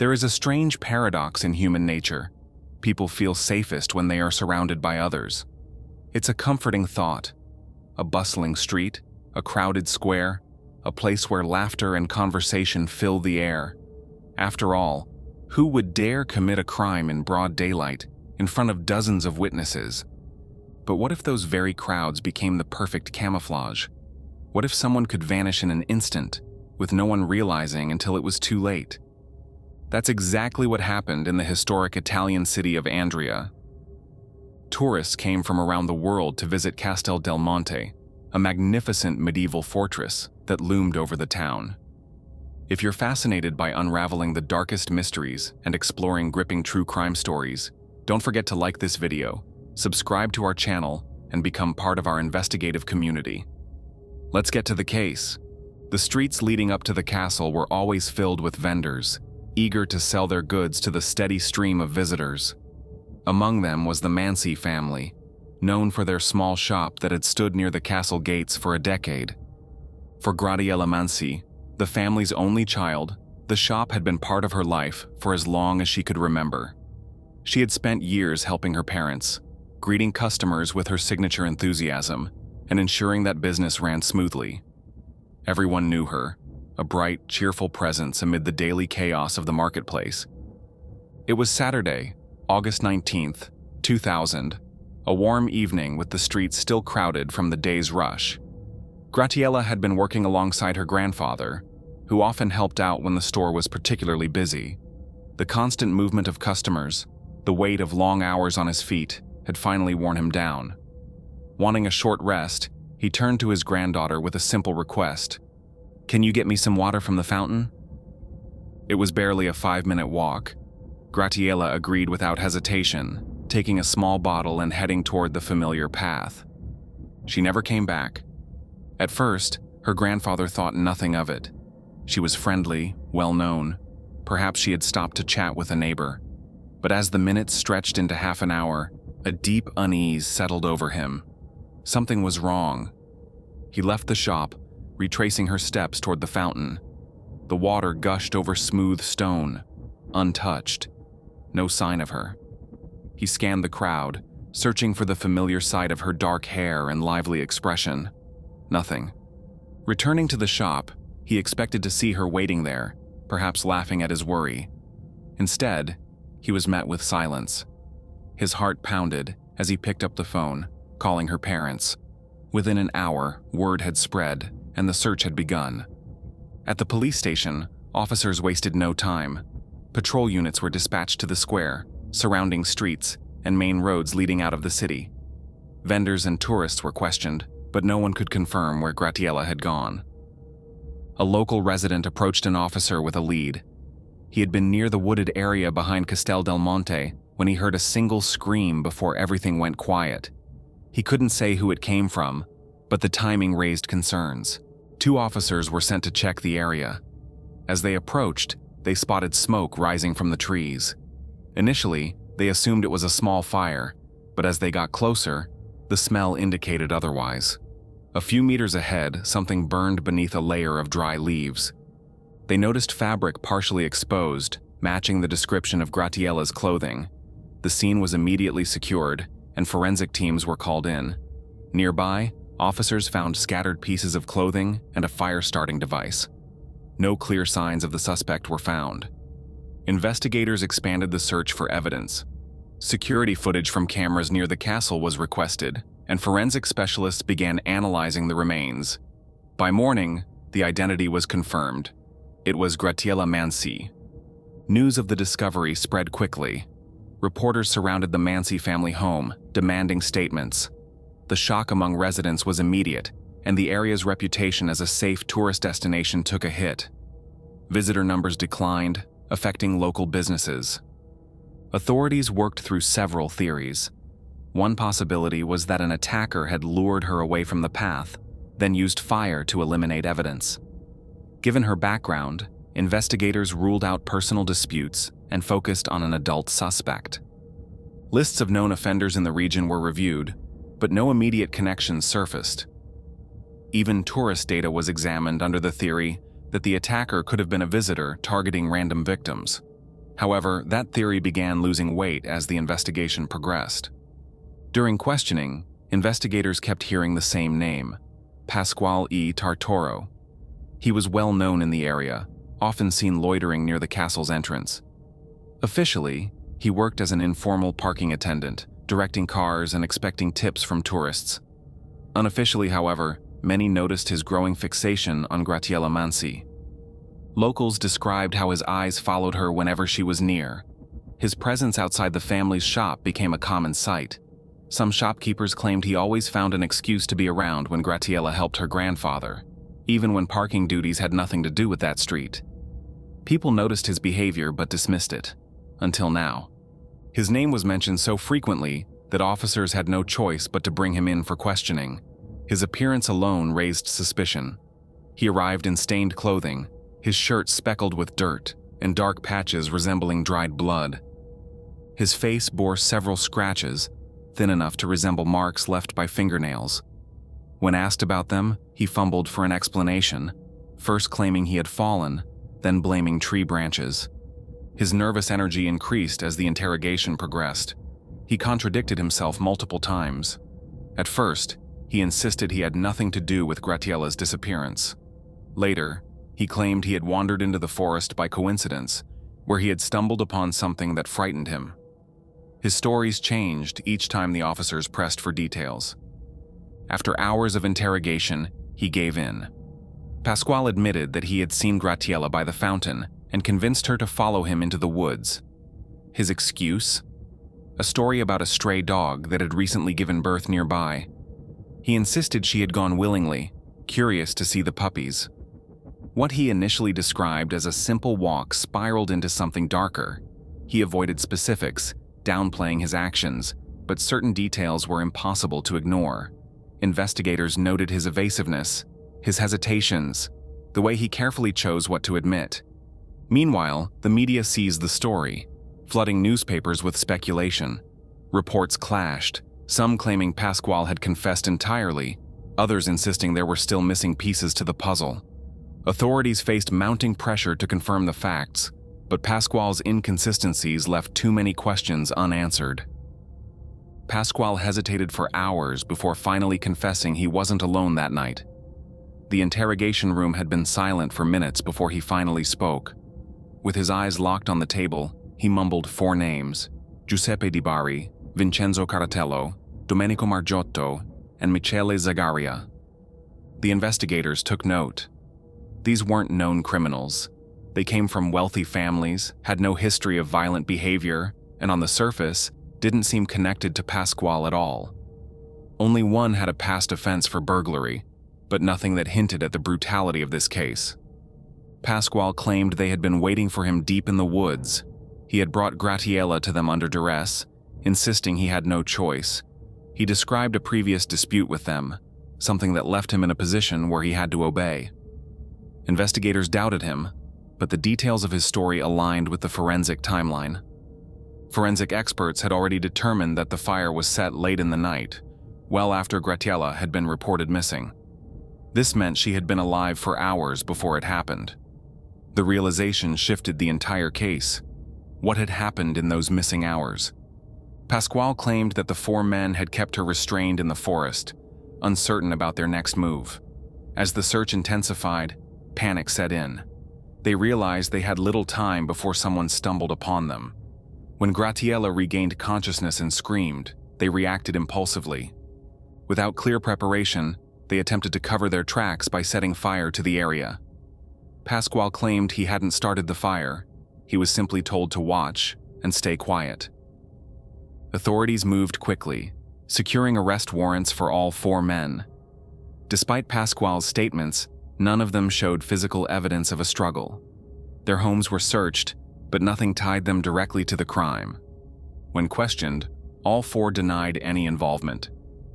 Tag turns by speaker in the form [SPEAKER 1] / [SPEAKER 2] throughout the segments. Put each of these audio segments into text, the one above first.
[SPEAKER 1] There is a strange paradox in human nature. People feel safest when they are surrounded by others. It's a comforting thought. A bustling street, a crowded square, a place where laughter and conversation fill the air. After all, who would dare commit a crime in broad daylight, in front of dozens of witnesses? But what if those very crowds became the perfect camouflage? What if someone could vanish in an instant, with no one realizing until it was too late? That's exactly what happened in the historic Italian city of Andria. Tourists came from around the world to visit Castel del Monte, a magnificent medieval fortress that loomed over the town. If you're fascinated by unraveling the darkest mysteries and exploring gripping true crime stories, don't forget to like this video, subscribe to our channel, and become part of our investigative community. Let's get to the case. The streets leading up to the castle were always filled with vendors, eager to sell their goods to the steady stream of visitors. Among them was the Mansi family, known for their small shop that had stood near the castle gates for a decade. For Graziella Mansi, the family's only child, the shop had been part of her life for as long as she could remember. She had spent years helping her parents, greeting customers with her signature enthusiasm, and ensuring that business ran smoothly. Everyone knew her, a bright, cheerful presence amid the daily chaos of the marketplace. It was Saturday, August 19th, 2000, a warm evening with the streets still crowded from the day's rush. Graziella had been working alongside her grandfather, who often helped out when the store was particularly busy. The constant movement of customers, the weight of long hours on his feet, had finally worn him down. Wanting a short rest, he turned to his granddaughter with a simple request. "Can you get me some water from the fountain?" It was barely a 5-minute walk. Graziella agreed without hesitation, taking a small bottle and heading toward the familiar path. She never came back. At first, her grandfather thought nothing of it. She was friendly, well-known. Perhaps she had stopped to chat with a neighbor. But as the minutes stretched into half an hour, a deep unease settled over him. Something was wrong. He left the shop, retracing her steps toward the fountain. The water gushed over smooth stone, untouched. No sign of her. He scanned the crowd, searching for the familiar sight of her dark hair and lively expression. Nothing. Returning to the shop, he expected to see her waiting there, perhaps laughing at his worry. Instead, he was met with silence. His heart pounded as he picked up the phone, calling her parents. Within an hour, word had spread, and the search had begun. At the police station, officers wasted no time. Patrol units were dispatched to the square, surrounding streets, and main roads leading out of the city. Vendors and tourists were questioned, but no one could confirm where Graziella had gone. A local resident approached an officer with a lead. He had been near the wooded area behind Castel del Monte when he heard a single scream before everything went quiet. He couldn't say who it came from, but the timing raised concerns. 2 officers were sent to check the area. As they approached, they spotted smoke rising from the trees. Initially, they assumed it was a small fire, but as they got closer, the smell indicated otherwise. A few meters ahead, something burned beneath a layer of dry leaves. They noticed fabric partially exposed, matching the description of Graziella's clothing. The scene was immediately secured, and forensic teams were called in. Nearby, officers found scattered pieces of clothing and a fire-starting device. No clear signs of the suspect were found. Investigators expanded the search for evidence. Security footage from cameras near the castle was requested, and forensic specialists began analyzing the remains. By morning, the identity was confirmed. It was Graziella Mansi. News of the discovery spread quickly. Reporters surrounded the Mansi family home, demanding statements. The shock among residents was immediate, and the area's reputation as a safe tourist destination took a hit. Visitor numbers declined, affecting local businesses. Authorities worked through several theories. One possibility was that an attacker had lured her away from the path, then used fire to eliminate evidence. Given her background, investigators ruled out personal disputes and focused on an adult suspect. Lists of known offenders in the region were reviewed, but no immediate connections surfaced. Even tourist data was examined under the theory that the attacker could have been a visitor targeting random victims. However, that theory began losing weight as the investigation progressed. During questioning, investigators kept hearing the same name, Pasquale E. Tartoro. He was well known in the area, often seen loitering near the castle's entrance. Officially, he worked as an informal parking attendant, directing cars and expecting tips from tourists. Unofficially, however, many noticed his growing fixation on Graziella Mansi. Locals described how his eyes followed her whenever she was near. His presence outside the family's shop became a common sight. Some shopkeepers claimed he always found an excuse to be around when Graziella helped her grandfather, even when parking duties had nothing to do with that street. People noticed his behavior but dismissed it, until now. His name was mentioned so frequently that officers had no choice but to bring him in for questioning. His appearance alone raised suspicion. He arrived in stained clothing, his shirt speckled with dirt and dark patches resembling dried blood. His face bore several scratches, thin enough to resemble marks left by fingernails. When asked about them, he fumbled for an explanation, first claiming he had fallen, then blaming tree branches. His nervous energy increased as the interrogation progressed. He contradicted himself multiple times. At first, he insisted he had nothing to do with Graziella's disappearance. Later, he claimed he had wandered into the forest by coincidence, where he had stumbled upon something that frightened him. His stories changed each time the officers pressed for details. After hours of interrogation, he gave in. Pasquale admitted that he had seen Graziella by the fountain and convinced her to follow him into the woods. His excuse? A story about a stray dog that had recently given birth nearby. He insisted she had gone willingly, curious to see the puppies. What he initially described as a simple walk spiraled into something darker. He avoided specifics, downplaying his actions, but certain details were impossible to ignore. Investigators noted his evasiveness, his hesitations, the way he carefully chose what to admit. Meanwhile, the media seized the story, flooding newspapers with speculation. Reports clashed, some claiming Pasquale had confessed entirely, others insisting there were still missing pieces to the puzzle. Authorities faced mounting pressure to confirm the facts, but Pasquale's inconsistencies left too many questions unanswered. Pasquale hesitated for hours before finally confessing he wasn't alone that night. The interrogation room had been silent for minutes before he finally spoke. With his eyes locked on the table, he mumbled 4 names: Giuseppe Di Bari, Vincenzo Caratello, Domenico Margiotto, and Michele Zagaria. The investigators took note. These weren't known criminals. They came from wealthy families, had no history of violent behavior, and on the surface, didn't seem connected to Pasquale at all. Only one had a past offense for burglary, but nothing that hinted at the brutality of this case. Pasquale claimed they had been waiting for him deep in the woods. He had brought Graziella to them under duress, insisting he had no choice. He described a previous dispute with them, something that left him in a position where he had to obey. Investigators doubted him, but the details of his story aligned with the forensic timeline. Forensic experts had already determined that the fire was set late in the night, well after Graziella had been reported missing. This meant she had been alive for hours before it happened. The realization shifted the entire case. What had happened in those missing hours? Pasquale claimed that the 4 men had kept her restrained in the forest, uncertain about their next move. As the search intensified, panic set in. They realized they had little time before someone stumbled upon them. When Graziella regained consciousness and screamed, they reacted impulsively. Without clear preparation, they attempted to cover their tracks by setting fire to the area. Pasquale claimed he hadn't started the fire. He was simply told to watch and stay quiet. Authorities moved quickly, securing arrest warrants for all 4 men. Despite Pasquale's statements, none of them showed physical evidence of a struggle. Their homes were searched, but nothing tied them directly to the crime. When questioned, all 4 denied any involvement.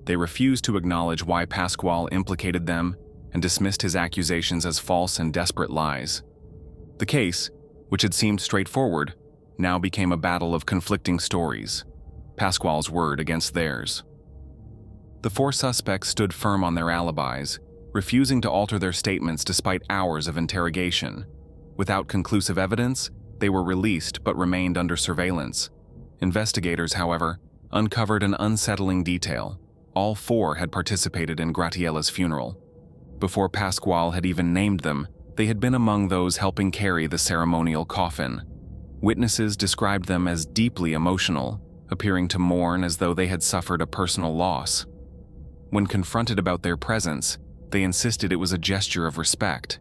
[SPEAKER 1] They refused to acknowledge why Pasquale implicated them and dismissed his accusations as false and desperate lies. The case, which had seemed straightforward, now became a battle of conflicting stories, Pasquale's word against theirs. The 4 suspects stood firm on their alibis, refusing to alter their statements despite hours of interrogation. Without conclusive evidence, They were released but remained under surveillance. Investigators, however, uncovered an unsettling detail. All four had participated in Graziella's funeral. Before Pasquale had even named them, they had been among those helping carry the ceremonial coffin. Witnesses described them as deeply emotional, appearing to mourn as though they had suffered a personal loss. When confronted about their presence, they insisted it was a gesture of respect.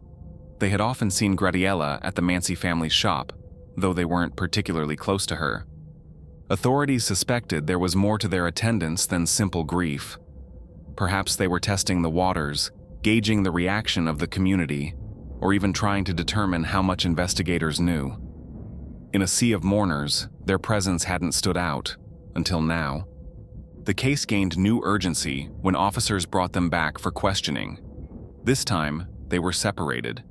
[SPEAKER 1] They had often seen Graziella at the Mansi family's shop, though they weren't particularly close to her. Authorities suspected there was more to their attendance than simple grief. Perhaps they were testing the waters, gauging the reaction of the community, or even trying to determine how much investigators knew. In a sea of mourners, their presence hadn't stood out, until now. The case gained new urgency when officers brought them back for questioning. This time, they were separated.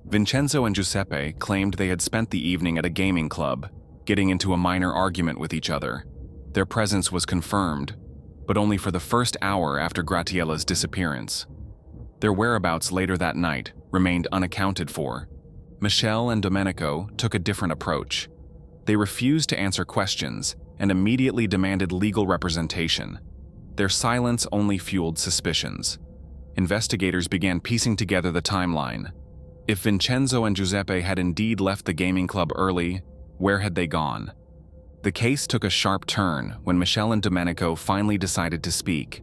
[SPEAKER 1] Vincenzo and Giuseppe claimed they had spent the evening at a gaming club, getting into a minor argument with each other. Their presence was confirmed, but only for the first hour after Graziella's disappearance. Their whereabouts later that night remained unaccounted for. Michelle and Domenico took a different approach. They refused to answer questions and immediately demanded legal representation. Their silence only fueled suspicions. Investigators began piecing together the timeline. If Vincenzo and Giuseppe had indeed left the gaming club early, where had they gone? The case took a sharp turn when Michelle and Domenico finally decided to speak.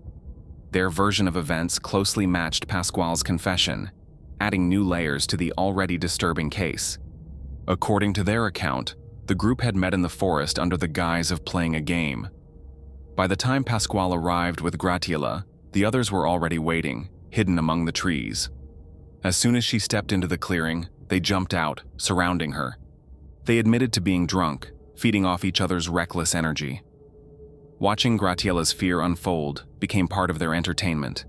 [SPEAKER 1] Their version of events closely matched Pasquale's confession, adding new layers to the already disturbing case. According to their account, the group had met in the forest under the guise of playing a game. By the time Pasquale arrived with Graziella, the others were already waiting, hidden among the trees. As soon as she stepped into the clearing, they jumped out, surrounding her. They admitted to being drunk, feeding off each other's reckless energy. Watching Graziella's fear unfold became part of their entertainment.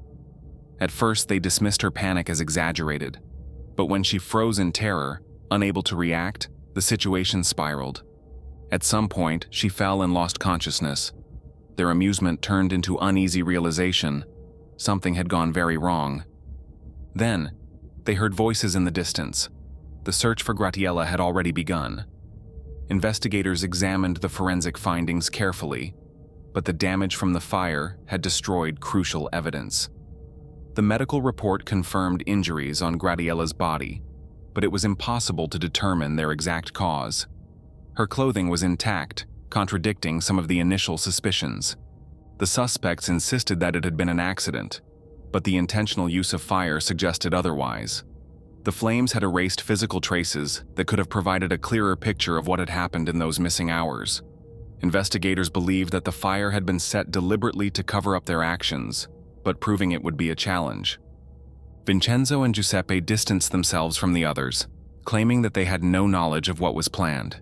[SPEAKER 1] At first, they dismissed her panic as exaggerated, but when she froze in terror, unable to react, the situation spiraled. At some point, she fell and lost consciousness. Their amusement turned into uneasy realization. Something had gone very wrong. Then, they heard voices in the distance. The search for Graziella had already begun. Investigators examined the forensic findings carefully, but the damage from the fire had destroyed crucial evidence. The medical report confirmed injuries on Graziella's body, but it was impossible to determine their exact cause. Her clothing was intact, contradicting some of the initial suspicions. The suspects insisted that it had been an accident, but the intentional use of fire suggested otherwise. The flames had erased physical traces that could have provided a clearer picture of what had happened in those missing hours. Investigators believed that the fire had been set deliberately to cover up their actions, but proving it would be a challenge. Vincenzo and Giuseppe distanced themselves from the others, claiming that they had no knowledge of what was planned.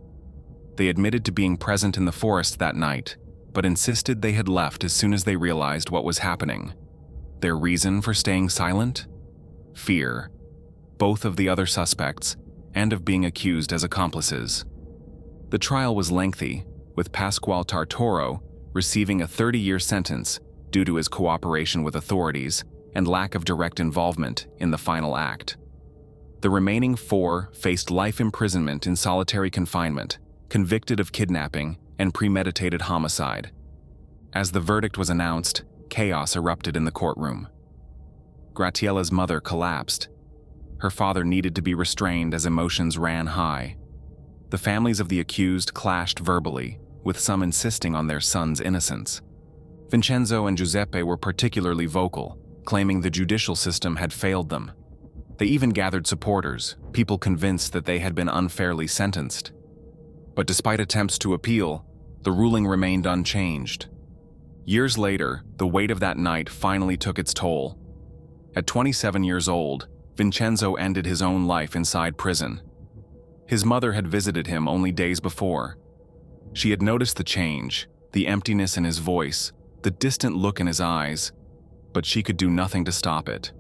[SPEAKER 1] They admitted to being present in the forest that night, but insisted they had left as soon as they realized what was happening. Their reason for staying silent? Fear, both of the other suspects and of being accused as accomplices. The trial was lengthy, with Pasquale Tartoro receiving a 30-year sentence due to his cooperation with authorities and lack of direct involvement in the final act. The remaining four faced life imprisonment in solitary confinement, convicted of kidnapping and premeditated homicide. As the verdict was announced, chaos erupted in the courtroom. Graziella's mother collapsed. Her father needed to be restrained as emotions ran high. The families of the accused clashed verbally, with some insisting on their son's innocence. Vincenzo and Giuseppe were particularly vocal, claiming the judicial system had failed them. They even gathered supporters, people convinced that they had been unfairly sentenced. But despite attempts to appeal, the ruling remained unchanged. Years later, the weight of that night finally took its toll. At 27 years old, Vincenzo ended his own life inside prison. His mother had visited him only days before. She had noticed the change, the emptiness in his voice, the distant look in his eyes, but she could do nothing to stop it.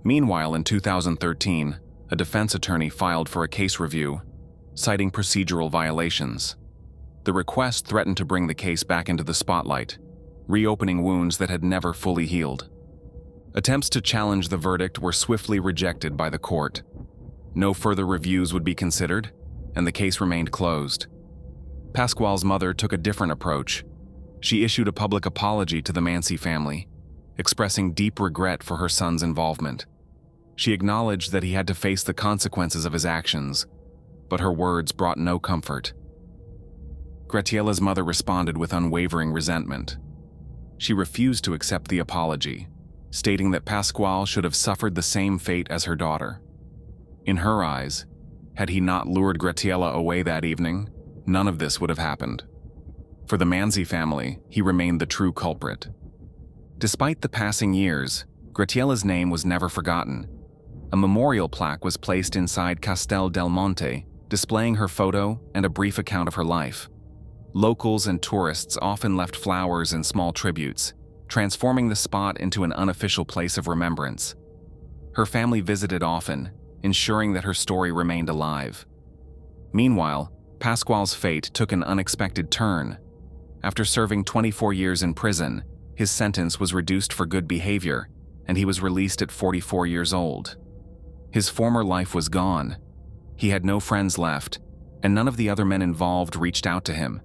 [SPEAKER 1] Meanwhile, in 2013, a defense attorney filed for a case review, citing procedural violations. The request threatened to bring the case back into the spotlight, reopening wounds that had never fully healed. Attempts to challenge the verdict were swiftly rejected by the court. No further reviews would be considered, and the case remained closed. Pasquale's mother took a different approach. She issued a public apology to the Mansi family, expressing deep regret for her son's involvement. She acknowledged that he had to face the consequences of his actions, but her words brought no comfort. Graziella's mother responded with unwavering resentment. She refused to accept the apology, stating that Pasquale should have suffered the same fate as her daughter. In her eyes, had he not lured Graziella away that evening, none of this would have happened. For the Mansi family, he remained the true culprit. Despite the passing years, Graziella's name was never forgotten. A memorial plaque was placed inside Castel del Monte, displaying her photo and a brief account of her life. Locals and tourists often left flowers and small tributes, transforming the spot into an unofficial place of remembrance. Her family visited often, ensuring that her story remained alive. Meanwhile, Pasquale's fate took an unexpected turn. After serving 24 years in prison, his sentence was reduced for good behavior, and he was released at 44 years old. His former life was gone. He had no friends left, and none of the other men involved reached out to him.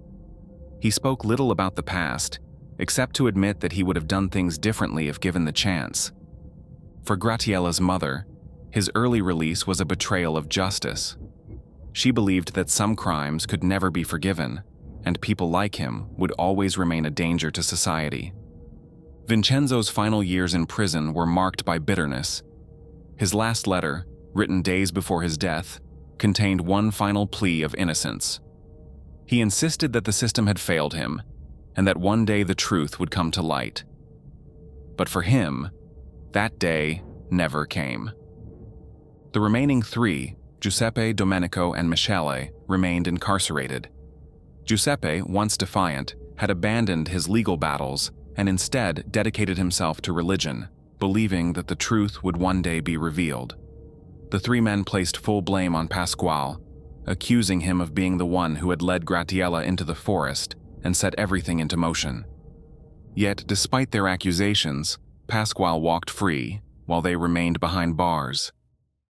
[SPEAKER 1] He spoke little about the past, except to admit that he would have done things differently if given the chance. For Graziella's mother, his early release was a betrayal of justice. She believed that some crimes could never be forgiven, and people like him would always remain a danger to society. Vincenzo's final years in prison were marked by bitterness. His last letter, written days before his death, contained one final plea of innocence. He insisted that the system had failed him, and that one day the truth would come to light. But for him, that day never came. The remaining three, Giuseppe, Domenico, and Michele, remained incarcerated. Giuseppe, once defiant, had abandoned his legal battles and instead dedicated himself to religion, believing that the truth would one day be revealed. The three men placed full blame on Pasquale, accusing him of being the one who had led Graziella into the forest and set everything into motion. Yet, despite their accusations, Pasquale walked free while they remained behind bars.